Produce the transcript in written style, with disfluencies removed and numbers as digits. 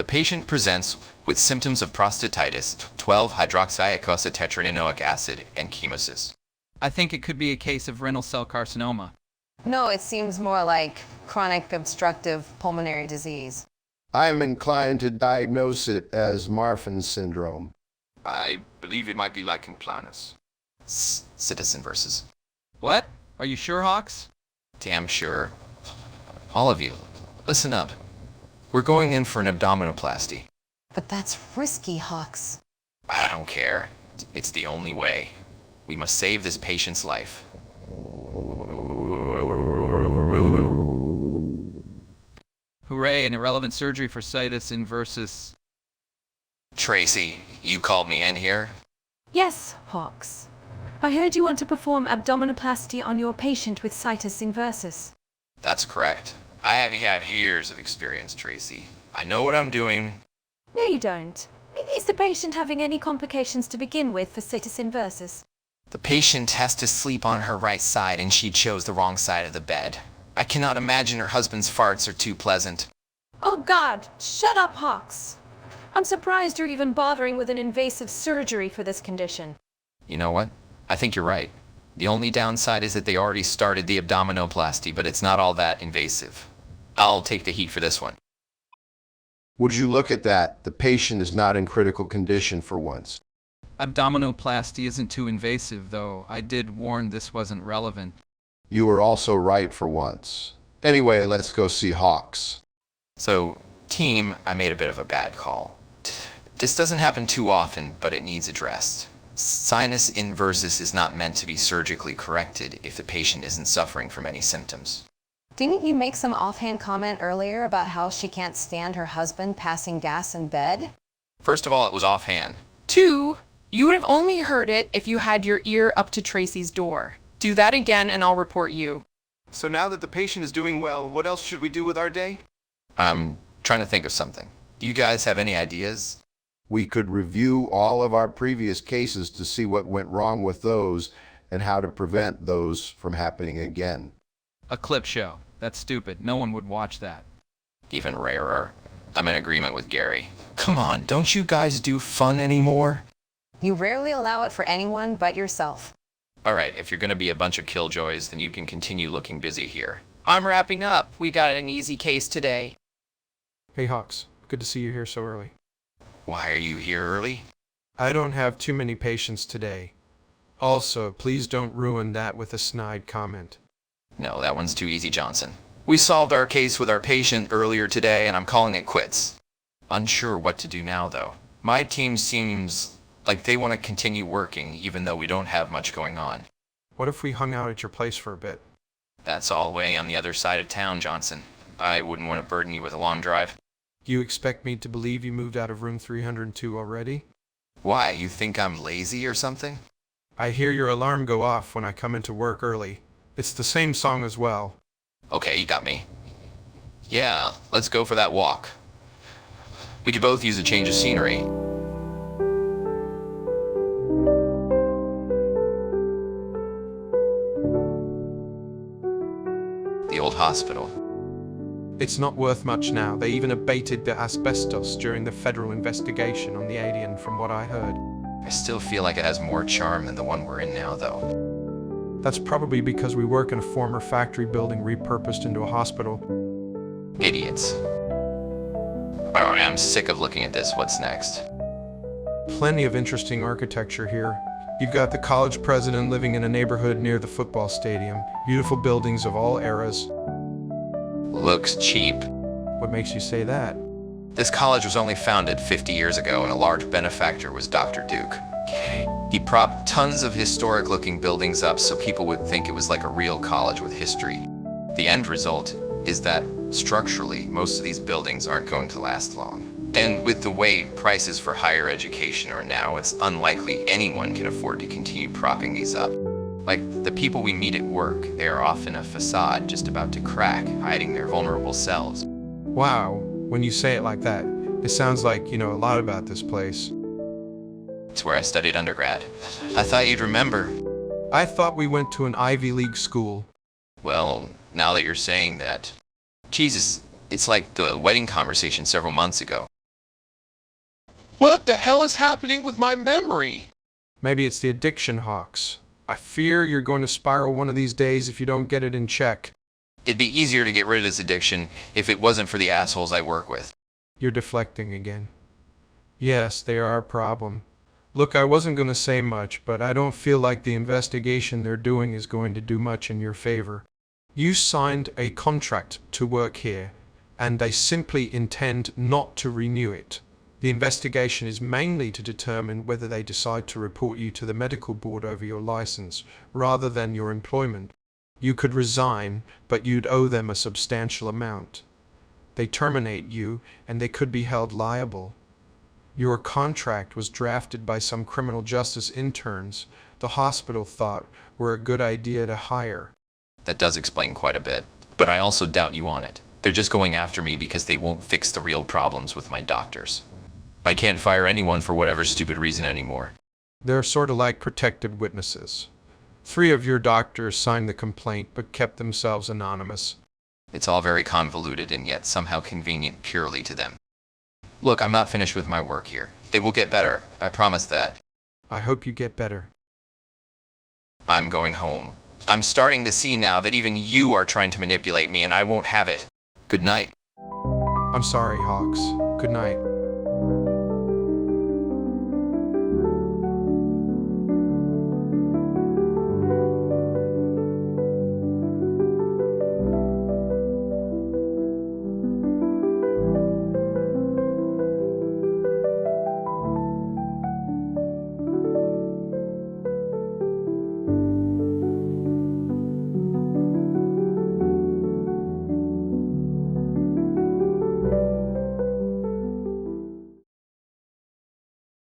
patient presents with symptoms of prostatitis, 12-hydroxyicosatetraenoic acid, and chemosis. I think it could be a case of renal cell carcinoma. No, it seems more like chronic obstructive pulmonary disease. I'm inclined to diagnose it as Marfan syndrome. I believe it might be lichen planus. Citizen versus. What? Are you sure, Hawks? Damn sure. All of you, listen up. We're going in for an abdominoplasty. But that's risky, Hawks. I don't care. It's the only way. We must save this patient's life. Hooray, an irrelevant surgery for situs inversus. Tracy, you called me in here? Yes, Hawks. I heard you want to perform abdominoplasty on your patient with situs inversus. That's correct. I have had years of experience, Tracy. I know what I'm doing. No, you don't. Is the patient having any complications to begin with for situs inversus? The patient has to sleep on her right side and she chose the wrong side of the bed. I cannot imagine her husband's farts are too pleasant. Oh God, shut up, Hawks. I'm surprised you're even bothering with an invasive surgery for this condition. You know what? I think you're right. The only downside is that they already started the abdominoplasty, but it's not all that invasive. I'll take the heat for this one. Would you look at that? The patient is not in critical condition for once. Abdominoplasty isn't too invasive, though. I did warn this wasn't relevant. You were also right for once. Anyway, let's go see Hawks. So, team, I made a bit of a bad call. This doesn't happen too often, but it needs addressed. Sinus inversus is not meant to be surgically corrected if the patient isn't suffering from any symptoms. Didn't you make some offhand comment earlier about how she can't stand her husband passing gas in bed? First of all, it was offhand. 2, you would have only heard it if you had your ear up to Tracy's door. Do that again and I'll report you. So now that the patient is doing well, what else should we do with our day? I'm trying to think of something. Do you guys have any ideas? We could review all of our previous cases to see what went wrong with those and how to prevent those from happening again. A clip show. That's stupid. No one would watch that. Even rarer. I'm in agreement with Gary. Come on, don't you guys do fun anymore? You rarely allow it for anyone but yourself. Alright, if you're gonna be a bunch of killjoys, then you can continue looking busy here. I'm wrapping up. We got an easy case today. Hey Hawks, good to see you here so early. Why are you here early? I don't have too many patients today. Also, please don't ruin that with a snide comment. No, that one's too easy, Johnson. We solved our case with our patient earlier today, and I'm calling it quits. Unsure what to do now, though. My team seems like they want to continue working, even though we don't have much going on. What if we hung out at your place for a bit? That's all the way on the other side of town, Johnson. I wouldn't want to burden you with a long drive. You expect me to believe you moved out of room 302 already? Why, you think I'm lazy or something? I hear your alarm go off when I come into work early. It's the same song as well. Okay, you got me. Yeah, let's go for that walk. We could both use a change of scenery. The old hospital. It's not worth much now. They even abated the asbestos during the federal investigation on the alien, from what I heard. I still feel like it has more charm than the one we're in now, though. That's probably because we work in a former factory building repurposed into a hospital. Idiots. Alright, I'm sick of looking at this. What's next? Plenty of interesting architecture here. You've got the college president living in a neighborhood near the football stadium. Beautiful buildings of all eras. Looks cheap. What makes you say that? This college was only founded 50 years ago, and a large benefactor was Dr. Duke. He propped tons of historic-looking buildings up so people would think it was like a real college with history. The end result is that, structurally, most of these buildings aren't going to last long. And with the way prices for higher education are now, it's unlikely anyone can afford to continue propping these up. Like the people we meet at work, they are often a facade just about to crack, hiding their vulnerable selves. Wow, when you say it like that, it sounds like you know a lot about this place. It's where I studied undergrad. I thought you'd remember. I thought we went to an Ivy League school. Well, now that you're saying that. Jesus, it's like the wedding conversation several months ago. What the hell is happening with my memory? Maybe it's the addiction, Hawks. I fear you're going to spiral one of these days if you don't get it in check. It'd be easier to get rid of this addiction if it wasn't for the assholes I work with. You're deflecting again. Yes, they are a problem. Look, I wasn't going to say much, but I don't feel like the investigation they're doing is going to do much in your favor. You signed a contract to work here, and they simply intend not to renew it. The investigation is mainly to determine whether they decide to report you to the medical board over your license, rather than your employment. You could resign, but you'd owe them a substantial amount. They terminate you, and they could be held liable. Your contract was drafted by some criminal justice interns the hospital thought were a good idea to hire. That does explain quite a bit, but I also doubt you on it. They're just going after me because they won't fix the real problems with my doctors. I can't fire anyone for whatever stupid reason anymore. They're sort of like protected witnesses. 3 of your doctors signed the complaint but kept themselves anonymous. It's all very convoluted and yet somehow convenient purely to them. Look, I'm not finished with my work here. They will get better, I promise that. I hope you get better. I'm going home. I'm starting to see now that even you are trying to manipulate me and I won't have it. Good night. I'm sorry, Hawks. Good night.